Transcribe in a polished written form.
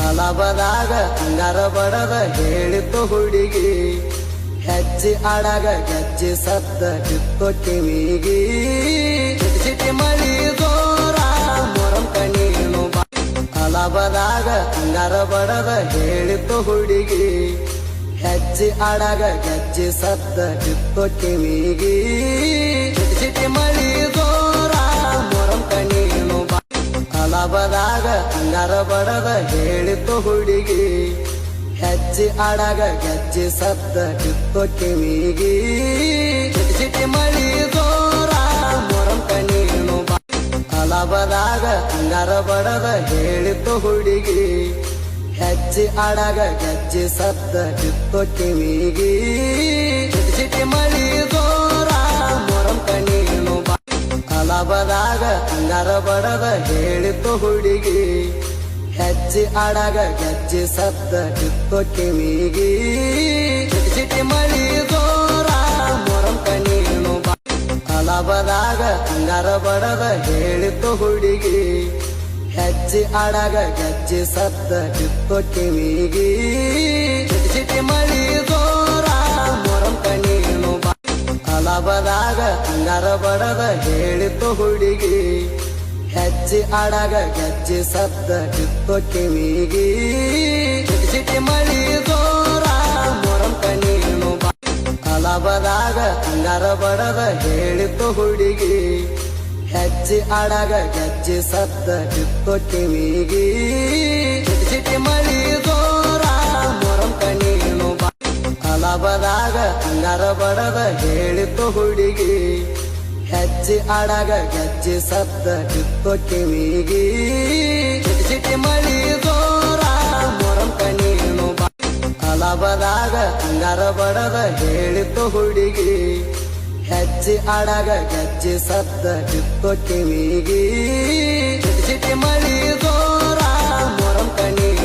ಅಲಬದಾಗ ಅಂಗಾರ ಬಡದ ಹೇಳಿತು ಹುಡುಗಿ ಹೆಜ್ಜೆ ಆಡಾಗ ಗೆಜ್ಜೆ ಸದ್ದ ಕಿತ್ತು ಕಿವಿಗಿ ಚಿಟಿ ಮಳಿ ಜೋರ ಮೊರಂ ಕಣ್ಣೀನು ಅಲಬದಾಗ ಅಂಗಾರ ಬಡದ ಹೇಳಿತು ಹುಡುಗಿ ಹೆಜ್ಜೆ ಆಡಾಗ ಗೆಜ್ಜೆ ಸದ್ದ ಕಿತ್ತು ಕಿವಿಗಿ ಚಿಟಿ ಮಳಿ ಜೋರ ಮೊರಂ ಕಣ್ಣೀನು ಅಲಬದಾಗ ಅಂಗಾರ ಬಡದ ಹೇಳಿತು ಹುಡುಗಿ ಹೆಜ್ಜೆ ಆಡಾಗ ಗೆಜ್ಜೆ ಸದ್ದ ಕಿತ್ತು ಕಿವಿಗಿ ಚಿಟಿ ಮಳಿ ಜೋರ ಮೊರಂ ಕಣ್ಣೀನು ಅಲಬದಾಗ ಅಂಗಾರ ಬಡದ ಹೇಳಿತು ಹುಡುಗಿ ಹೆಜ್ಜೆ ಆಡಾಗ ಗೆಜ್ಜೆ ಸದ್ದ ಕಿತ್ತು ಕಿವಿಗಿ ಚಿಟಿ ಮಳಿ ಜೋರ ಮೊರಂ ಕಣ್ಣೀನು ಅಲಬದಾಗ ಅಂಗಾರ ಬಡದ ಹೇಳಿತು ಹುಡುಗಿ ಹೆಜ್ಜೆ ಆಡಾಗ ಗೆಜ್ಜೆ ಸದ್ದ ಕಿತ್ತು ಕಿವಿಗಿ ಚಿಟಿ ಮಳಿ ಜೋರ ಮೊರಂ ಕಣ್ಣೀನು ಅಲಬದಾಗ ಅಂಗಾರ ಬಡದ ಹೇಳಿತು ಹುಡುಗಿ ಹೆಜ್ಜೆ ಆಡಾಗ ಗೆಜ್ಜೆ ಸದ್ದ ಕಿತ್ತು ಕಿವಿಗಿ ಚಿಟಿ ಮಳಿ ಜೋರ ಮೊರಂ ಕಣ್ಣೀನು ಅಲಬದಾಗ ಅಂಗಾರ ಬಡದ ಹೇಳಿತು ಹುಡುಗಿ ಹೆಜ್ಜೆ ಆಡಾಗ ಗೆಜ್ಜೆ ಸದ್ದ ಕಿತ್ತು ಕಿವಿಗಿ ಚಿಟಿ ಮಳಿ ಜೋರ ಮೊರಂ ಕಣ್ಣೀನು ಅಲಬದಾಗ ಅಂಗಾರ ಬಡದ ಹೇಳಿತು ಹುಡುಗಿ ಹೆಜ್ಜೆ ಆಡಾಗ ಗೆಜ್ಜೆ ಸದ್ದ ಕಿತ್ತು ಕಿವಿಗಿ ಚಿಟಿ ಮಳಿ ಜೋರ ಮೊರಂ ಕಣ್ಣೀನು ಅಲಬದಾಗ ಅಂಗಾರ ಬಡದ ಹೇಳಿತು ಹುಡುಗಿ ಹೆಜ್ಜೆ ಆಡಾಗ ಗೆಜ್ಜೆ ಸದ್ದ ಕಿತ್ತು ಕಿವಿಗಿ ಚಿಟಿ ಮಳಿ ಜೋರ ಮೊರಂ ಕಣ್ಣೀನು ಅಲಬದಾಗ ಅಂಗಾರ ಬಡದ ಹೇಳಿತು ಹುಡುಗಿ ಹೆಜ್ಜೆ ಆಡಾಗ ಗೆಜ್ಜೆ ಸದ್ದ ಕಿತ್ತು ಕಿವಿಗಿ ಚಿಟಿ ಮಳಿ ಜೋರ ಮೊರಂ ಕಣ್ಣೀನು